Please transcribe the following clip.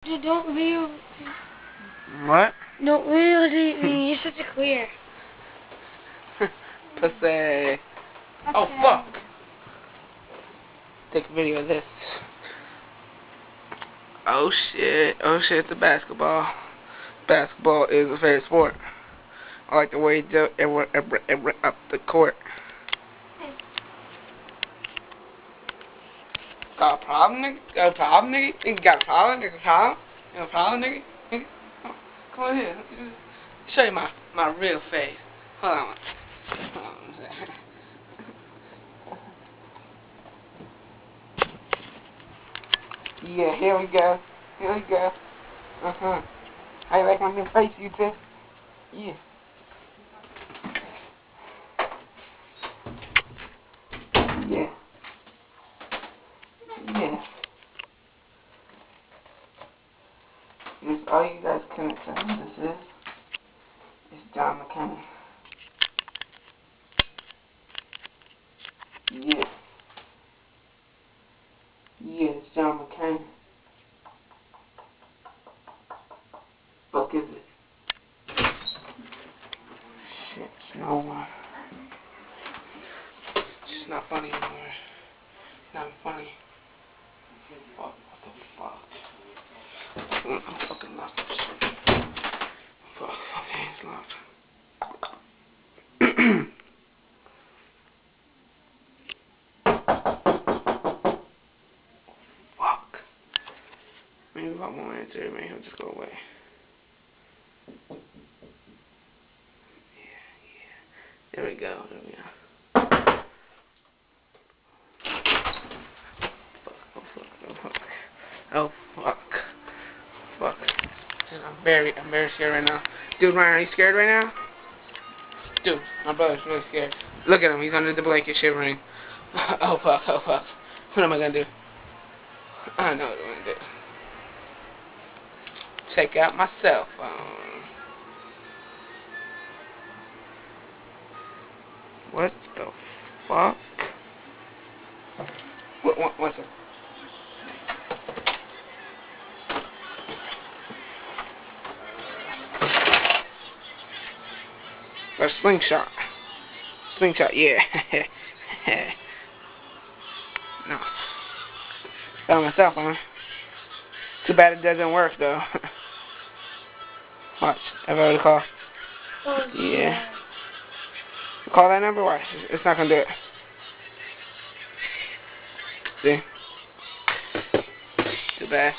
Dude, don't video. What? Don't videotape me. You're such a queer. Pussy. Oh, fuck. Take a video of this. Oh, shit. Oh, shit, it's a basketball. Basketball is a favorite sport. I like the way he do it up the court. Got a problem, nigga? Got a problem, nigga? You got a problem, nigga? Problem? You got a problem, nigga? Nigga? Oh, come on here. Show you my real face. Hold on. Hold on a second. Yeah, here we go. Here we go. Uh-huh. How you like my new face, you two? Yeah. Yeah. Yeah. This all you guys couldn't tell who this is. It's John McCain. Yeah. Yeah, it's John McCain. Fuck is it? Shit, it's no one. It's not funny anymore. Not funny. Fuck, what the fuck? I'm fucking lost this shit. Fuck, okay, it's locked. Fuck. Maybe if I won't answer it, maybe he'll just go away. Yeah. There we go, there we go. Oh fuck. Fuck. Dude, I'm very scared right now. Dude, Ryan, are you scared right now? Dude, my brother's really scared. Look at him, he's under the blanket shivering. Oh fuck, oh fuck. What am I gonna do? I know what I'm gonna do. Check out my cell phone. What the fuck? What's it? A slingshot. Slingshot, yeah. No. Found my cell phone. Too bad it doesn't work though. Watch. Have I already called? Oh, yeah. Call that number? Watch. It's not gonna do it. See? Too bad.